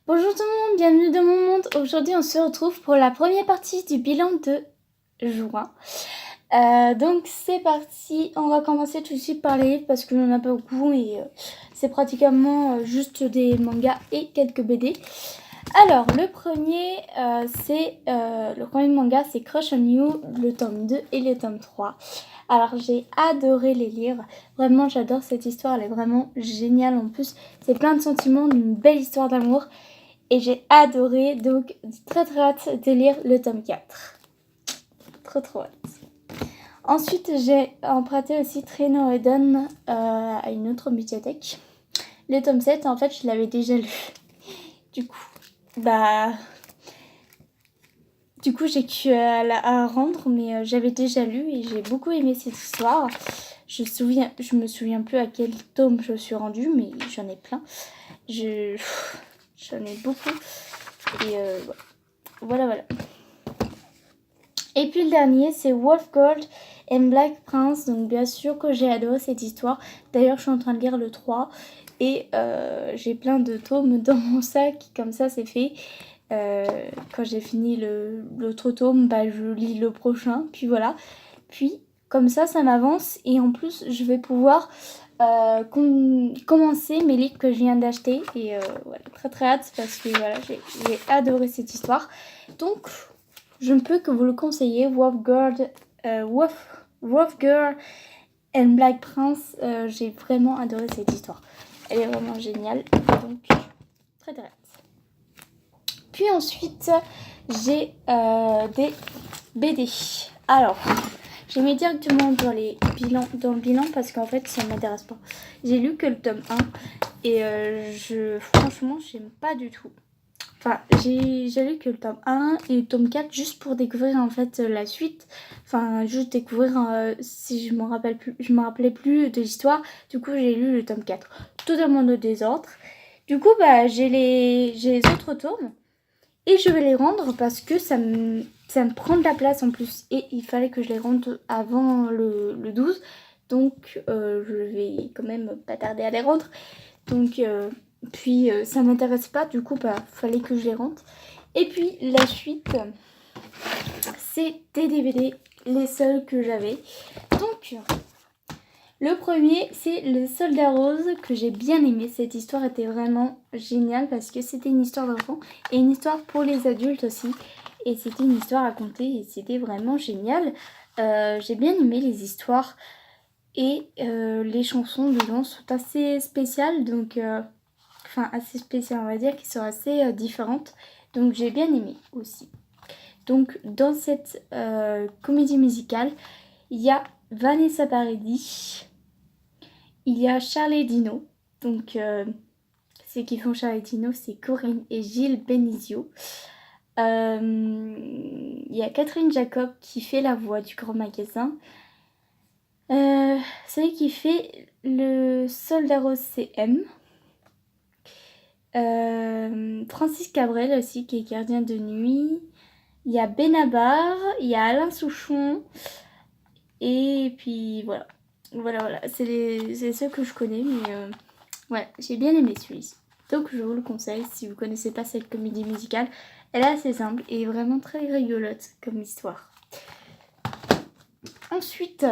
Bonjour tout le monde, bienvenue dans mon monde. Aujourd'hui on se retrouve pour la première partie du bilan de juin. Donc c'est parti, on va commencer tout de suite par les livres parce que j'en ai pas beaucoup et c'est pratiquement juste des mangas et quelques BD. Alors le premier manga c'est Crush on You, le tome 2 et le tome 3. Alors j'ai adoré les lire, vraiment j'adore cette histoire, elle est vraiment géniale en plus, c'est plein de sentiments, d'une belle histoire d'amour. Et j'ai adoré, donc très hâte de lire le tome 4. Trop hâte. Ensuite, j'ai emprunté aussi Trainer Eden à une autre médiathèque. Le tome 7, en fait, je l'avais déjà lu. Du coup, j'ai que à rendre, mais j'avais déjà lu et j'ai beaucoup aimé cette histoire. Je me souviens plus à quel tome je suis rendue, mais j'en ai plein. J'en ai beaucoup. Et voilà. Et puis le dernier, c'est Wolf Gold and Black Prince. Donc bien sûr que j'ai adoré cette histoire. D'ailleurs, je suis en train de lire le 3. Et j'ai plein de tomes dans mon sac. Comme ça, c'est fait. Quand j'ai fini l'autre tome, je lis le prochain. Puis voilà. Puis comme ça m'avance. Et en plus, je vais pouvoir commencer mes livres que je viens d'acheter. Et voilà, très hâte parce que voilà, j'ai adoré cette histoire. Donc, je ne peux que vous le conseiller, Wolf Girl and Black Prince. J'ai vraiment adoré cette histoire. Elle est vraiment géniale. Donc, très hâte. Puis ensuite, j'ai des BD. Alors, j'ai mis directement dans le bilan parce qu'en fait, ça ne m'intéresse pas. J'ai lu que le tome 1 et franchement, j'aime pas du tout. Enfin, j'ai lu que le tome 1 et le tome 4 juste pour découvrir en fait la suite. Enfin, juste découvrir si je me rappelais plus de l'histoire. Du coup, j'ai lu le tome 4. Totalement de désordre. Du coup, j'ai les autres tomes et je vais les rendre parce que ça me prend de la place en plus. Et il fallait que je les rende avant le 12. Donc, je vais quand même pas tarder à les rendre. Donc, puis ça m'intéresse pas, du coup fallait que je les rentre. Et puis la suite, c'est des DVD, les seuls que j'avais. Donc le premier, c'est Le Soldat Rose, que j'ai bien aimé. Cette histoire était vraiment géniale parce que c'était une histoire d'enfant et une histoire pour les adultes aussi. Et c'était une histoire à conter et c'était vraiment génial. J'ai bien aimé les histoires et les chansons dedans sont assez spéciales, donc assez spéciales, on va dire, qui sont assez différentes. Donc j'ai bien aimé aussi. Donc dans cette comédie musicale, il y a Vanessa Paradis, il y a Charlie Dino. Donc ceux qui font Charlie Dino, c'est Corinne et Gilles Benizio. Il y a Catherine Jacob qui fait la voix du Grand Magasin. Celui qui fait le Soldat Rose CM. Francis Cabrel aussi qui est gardien de nuit. Il y a Benabar, il y a Alain Souchon. Et puis voilà. Voilà. C'est ceux que je connais. Mais ouais, j'ai bien aimé celui-ci. Donc je vous le conseille si vous connaissez pas cette comédie musicale. Elle est assez simple et vraiment très rigolote comme histoire. Ensuite,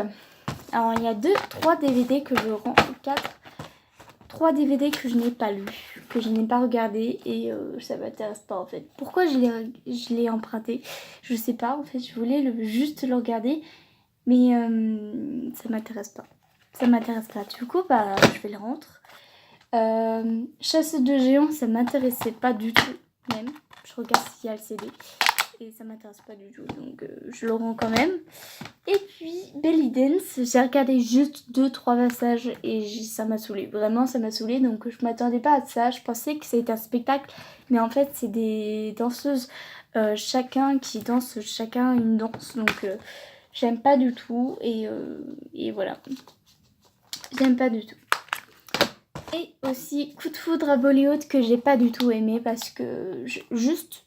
alors il y a 3 DVD que je rends, 3 DVD que je n'ai pas lu, que je n'ai pas regardé et ça m'intéresse pas en fait. Pourquoi je l'ai emprunté, je sais pas en fait, je voulais juste le regarder mais ça m'intéresse pas. Du coup je vais le rendre. Chasse de géants, ça m'intéressait pas du tout même. Je regarde s'il y a le CD et ça m'intéresse pas du tout, donc je le rends quand même. Et puis Belly Dance, j'ai regardé juste 2-3 passages et ça m'a saoulée, vraiment ça m'a saoulée, donc je m'attendais pas à ça. Je pensais que c'était un spectacle, mais en fait c'est des danseuses chacun qui danse chacun une danse, donc j'aime pas du tout et voilà, j'aime pas du tout. Et aussi Coup de foudre à Bollywood que j'ai pas du tout aimé parce que juste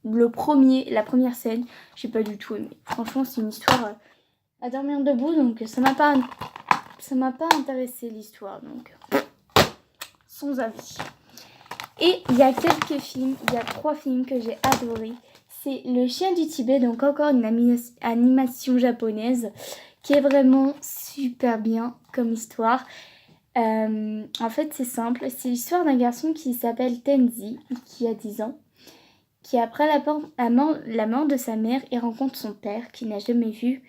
la première scène, j'ai pas du tout aimé. Franchement, c'est une histoire à dormir debout, donc ça m'a pas intéressé l'histoire, donc sans avis. Et il y a quelques films, il y a 3 films que j'ai adorés. C'est Le Chien du Tibet, donc encore une animation japonaise qui est vraiment super bien comme histoire. En fait, c'est simple. C'est l'histoire d'un garçon qui s'appelle Tenzi, qui a 10 ans, qui après la mort de sa mère, il rencontre son père qu'il n'a jamais vu.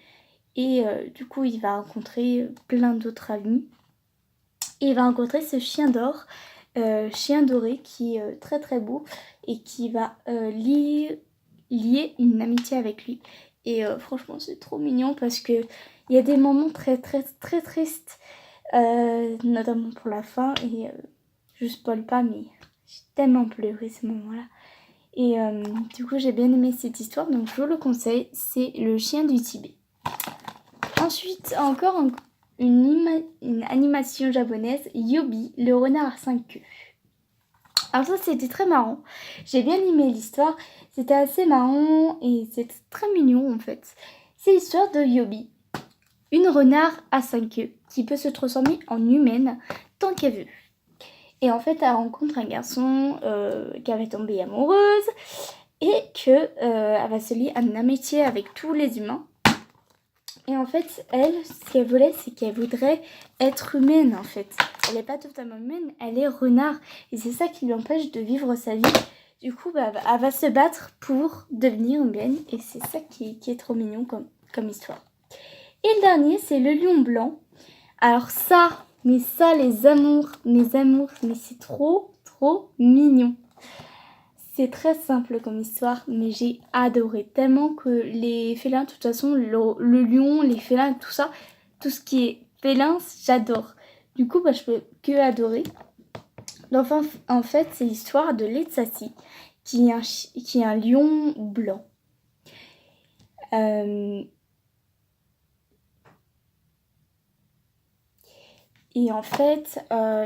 Et du coup, il va rencontrer plein d'autres amis. Et il va rencontrer ce chien d'or, chien doré, qui est très très beau et qui va lier une amitié avec lui. Et franchement, c'est trop mignon parce que il y a des moments très très très tristes, notamment pour la fin. Et je spoil pas, mais j'ai tellement pleuré ce moment-là. Et du coup, j'ai bien aimé cette histoire, donc je vous le conseille. C'est Le Chien du Tibet. Ensuite, encore une animation japonaise, Yobi, le renard à 5 queues. Alors ça, c'était très marrant. J'ai bien aimé l'histoire. C'était assez marrant et c'était très mignon en fait. C'est l'histoire de Yobi, une renard à 5 queues qui peut se transformer en humaine tant qu'elle veut. Et en fait, elle rencontre un garçon qui avait tombé amoureuse et elle va se lier à une amitié avec tous les humains. Et en fait, elle, ce qu'elle voulait, c'est qu'elle voudrait être humaine, en fait. Elle n'est pas totalement humaine, elle est renard. Et c'est ça qui l'empêche de vivre sa vie. Du coup, elle va se battre pour devenir humaine. Et c'est ça qui est trop mignon comme histoire. Et le dernier, c'est Le Lion Blanc. Alors ça, les amours, mais c'est trop, trop mignon. C'est très simple comme histoire, mais j'ai adoré tellement que les félins, de toute façon, le lion, les félins, tout ça, tout ce qui est félin, j'adore. Du coup, je peux que adorer. Donc, en fait, c'est l'histoire de Letsassi, qui est un lion blanc. Et en fait,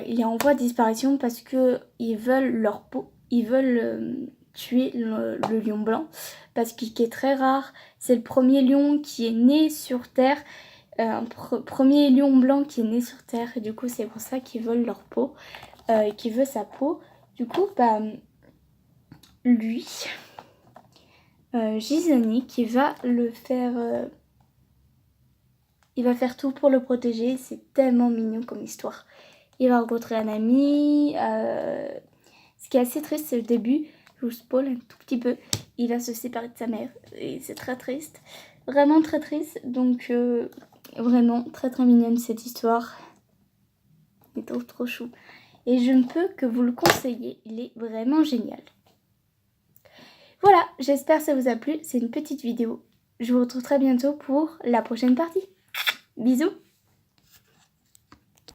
il est en voie de disparition parce que ils veulent leur peau. Ils veulent tuer le lion blanc parce qu'il est très rare. C'est le premier lion qui est né sur Terre, premier lion blanc qui est né sur Terre. Et du coup, c'est pour ça qu'ils veulent leur peau, qu'ils veulent sa peau. Du coup, lui, Gizani, qui va le faire... il va faire tout pour le protéger. C'est tellement mignon comme histoire. Il va rencontrer un ami. Ce qui est assez triste, c'est le début. Je vous spoil un tout petit peu. Il va se séparer de sa mère. Et c'est très triste. Vraiment très triste. Donc, vraiment très très mignonne cette histoire. Il est trop trop chou. Et je ne peux que vous le conseiller. Il est vraiment génial. Voilà, j'espère que ça vous a plu. C'est une petite vidéo. Je vous retrouve très bientôt pour la prochaine partie. Bisous!